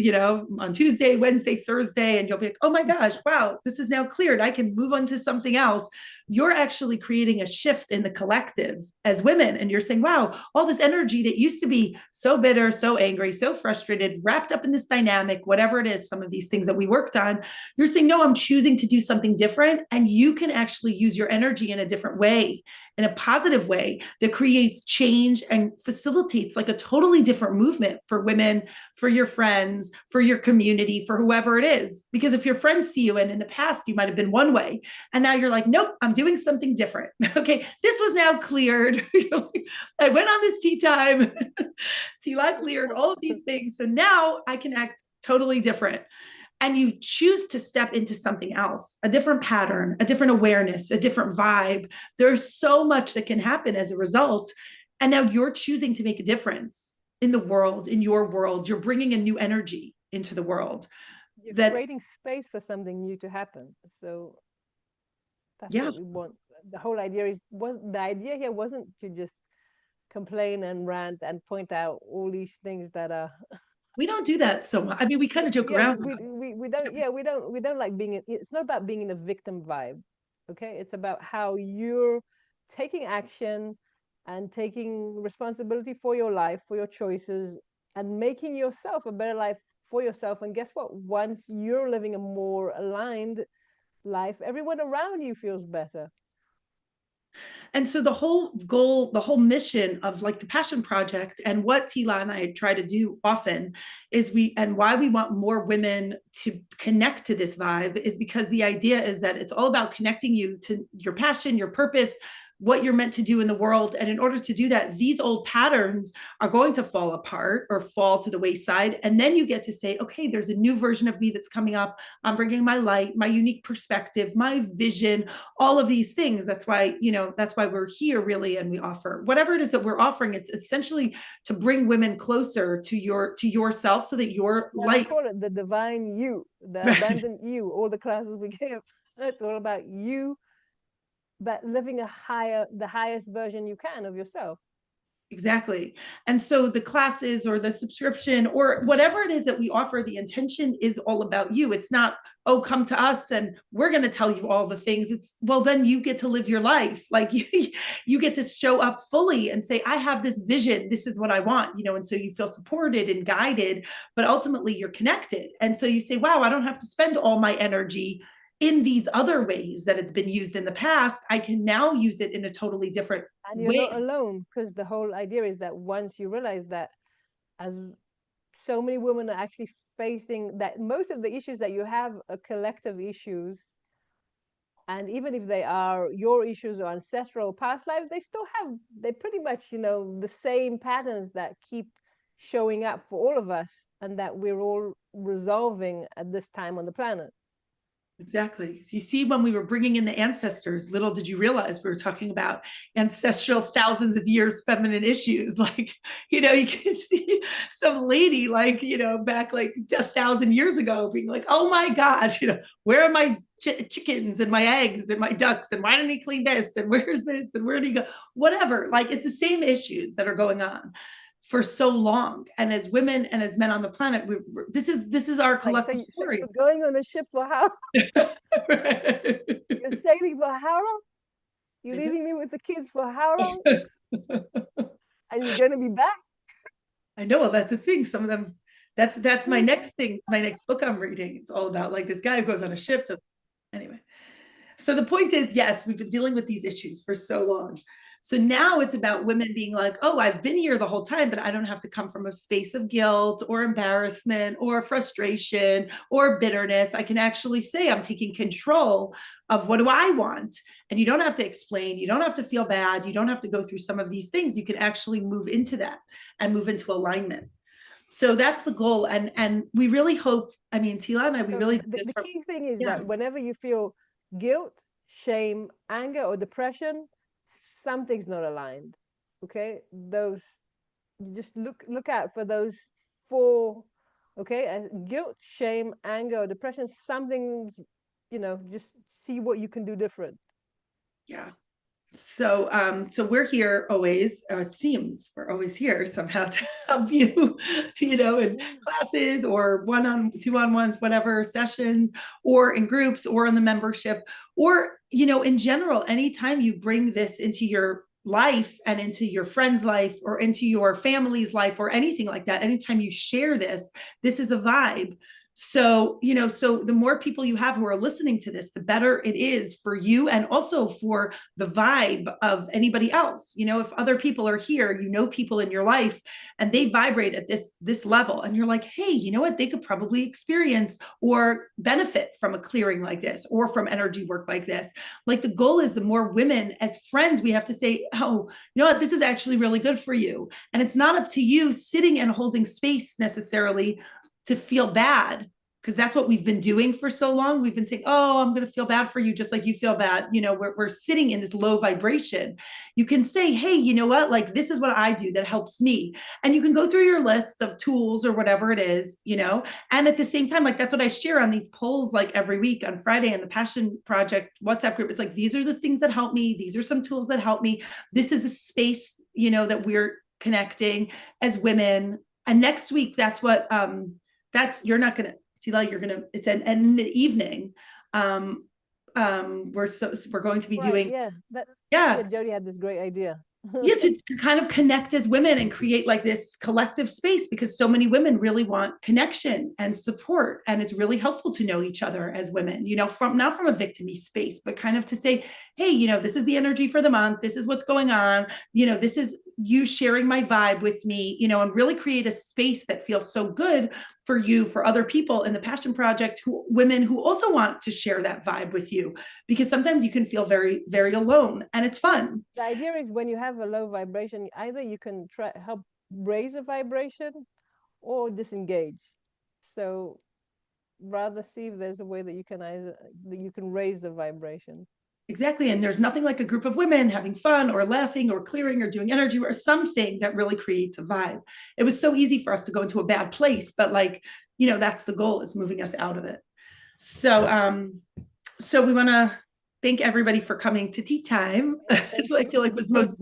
on Tuesday, Wednesday, Thursday, and you'll be like, oh my gosh, wow, this is now cleared. I can move on to something else. You're actually creating a shift in the collective as women. And you're saying, wow, all this energy that used to be so bitter, so angry, so frustrated, wrapped up in this dynamic, whatever it is, some of these things that we worked on, you're saying, no, I'm choosing to do something different. And you can actually use your energy in a different way, in a positive way that creates change and facilitates like a totally different movement for women, for your friends, for your community, for whoever it is. Because if your friends see you and in the past you might have been one way and now you're like, nope, I'm doing something different. Okay, this was now cleared. I went on this tea time. Tehilla cleared all of these things. So now I can act totally different. And you choose to step into something else, a different pattern, a different awareness, a different vibe. There's so much that can happen as a result. And now you're choosing to make a difference in the world, in your world. You're bringing a new energy into the world. You're creating space for something new to happen. So that's what we want. The whole idea here wasn't to just complain and rant and point out all these things that are. We don't do that so much. I mean, we kind of joke around. We don't like being it's not about being in a victim vibe. Okay. It's about how you're taking action and taking responsibility for your life, for your choices, and making yourself a better life for yourself. And guess what? Once you're living a more aligned life, everyone around you feels better. And so the whole goal, the whole mission of like the Passion Project and what Tehilla and I try to do often is why we want more women to connect to this vibe is because the idea is that it's all about connecting you to your passion, your purpose, what you're meant to do in the world. And in order to do that, these old patterns are going to fall apart or fall to the wayside. And then you get to say, okay, there's a new version of me that's coming up. I'm bringing my light, my unique perspective, my vision, all of these things. That's why we're here really. And we offer whatever it is that we're offering. It's essentially to bring women closer to yourself so that your light. I call it the divine you, the abundant you, all the classes we give. It's all about you, but living the highest version you can of yourself. Exactly. And so the classes or the subscription or whatever it is that we offer, the intention is all about you. It's not, oh, come to us and we're going to tell you all the things. It's, well, then you get to live your life. Like you get to show up fully and say, I have this vision. This is what I want, and so you feel supported and guided, but ultimately you're connected. And so you say, wow, I don't have to spend all my energy in these other ways that it's been used in the past. I can now use it in a totally different way. And you're not alone, because the whole idea is that once you realize that, as so many women are actually facing, that most of the issues that you have are collective issues, and even if they are your issues or ancestral past lives, they pretty much, the same patterns that keep showing up for all of us, and that we're all resolving at this time on the planet. Exactly. So you see, when we were bringing in the ancestors, little did you realize we were talking about ancestral thousands of years feminine issues. Like, you can see some lady like, back like 1,000 years ago being like, oh my gosh, where are my chickens and my eggs and my ducks? And why didn't he clean this? And where's this? And where did he go? Whatever. Like, it's the same issues that are going on for so long, and as women and as men on the planet, this is our collective story. So you're going on a ship for how? You're sailing for how long? You're leaving me with the kids for how long? And you're going to be back? I know. Well, that's the thing. Some of them. That's my next thing. My next book I'm reading. It's all about like this guy who goes on a ship. Anyway. So the point is, yes, we've been dealing with these issues for so long. So now it's about women being like, oh, I've been here the whole time, but I don't have to come from a space of guilt or embarrassment or frustration or bitterness. I can actually say I'm taking control of what do I want. And you don't have to explain. You don't have to feel bad. You don't have to go through some of these things. You can actually move into that and move into alignment. So that's the goal. And we really hope, Tehilla and I, we really. The key thing is that whenever you feel guilt, shame, anger, or depression, something's not aligned. Okay, those, just look out for those four. Okay, as guilt, shame, anger, or depression, something's, just see what you can do different. Yeah. So we're here always, it seems we're always here somehow to help you, in classes or two-on-ones, whatever sessions, or in groups, or in the membership, or, in general, anytime you bring this into your life and into your friend's life or into your family's life or anything like that, anytime you share this is a vibe. So, so the more people you have who are listening to this, the better it is for you and also for the vibe of anybody else. If other people are here, people in your life and they vibrate at this level, and you're like, hey, you know what? They could probably experience or benefit from a clearing like this or from energy work like this. Like, the goal is the more women as friends, we have to say, oh, you know what? This is actually really good for you. And it's not up to you sitting and holding space necessarily to feel bad, because that's what we've been doing for so long. We've been saying, oh, I'm going to feel bad for you just like you feel bad. We're sitting in this low vibration. You can say, hey, you know what? Like, this is what I do that helps me. And you can go through your list of tools or whatever it is, and at the same time, like, that's what I share on these polls, like every week on Friday in the Passion Project WhatsApp group. It's like, these are the things that help me. These are some tools that help me. This is a space, that we're connecting as women. And next week, that's what, you're not going to see, like, you're going to, it's an in the evening. We're going to be doing. Yeah. Jodi had this great idea. To kind of connect as women and create like this collective space, because so many women really want connection and support. And it's really helpful to know each other as women, from not from a victim-y space, but kind of to say, hey, this is the energy for the month. This is what's going on. This is you sharing my vibe with me, and really create a space that feels so good for you, for other people in the Passion Project, women who also want to share that vibe with you, because sometimes you can feel very, very alone, and it's fun. The idea is, when you have a low vibration, either you can help raise a vibration or disengage. So rather see if there's a way that you can raise the vibration. Exactly. And there's nothing like a group of women having fun or laughing or clearing or doing energy or something that really creates a vibe. It was so easy for us to go into a bad place, but that's the goal, is moving us out of it. So, so we want to thank everybody for coming to tea time. So I feel like it was the most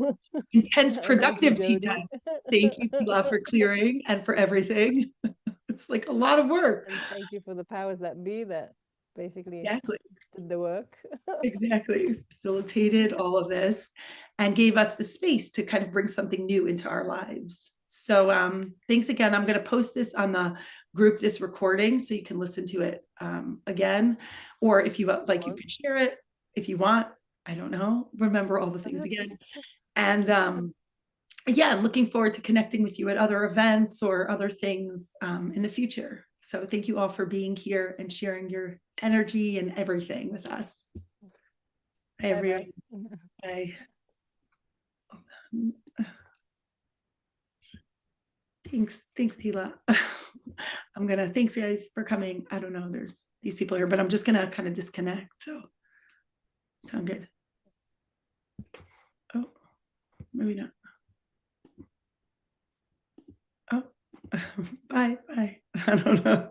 intense, productive tea time. Thank you, Tehilla, for clearing and for everything. It's like a lot of work. And thank you for the powers that be that basically did the work. Exactly. Facilitated all of this and gave us the space to kind of bring something new into our lives. So thanks again. I'm going to post this on the group, this recording, so you can listen to it again. Or if you like, you can share it if you want. I don't know. Remember all the things again. And yeah, I'm looking forward to connecting with you at other events or other things in the future. So thank you all for being here and sharing your energy and everything with us. Hi, everyone. Bye. Thanks, Tila. Thanks guys for coming. I don't know, there's these people here, but I'm just gonna kind of disconnect. So sound good. Oh, maybe not. Oh, bye. I don't know.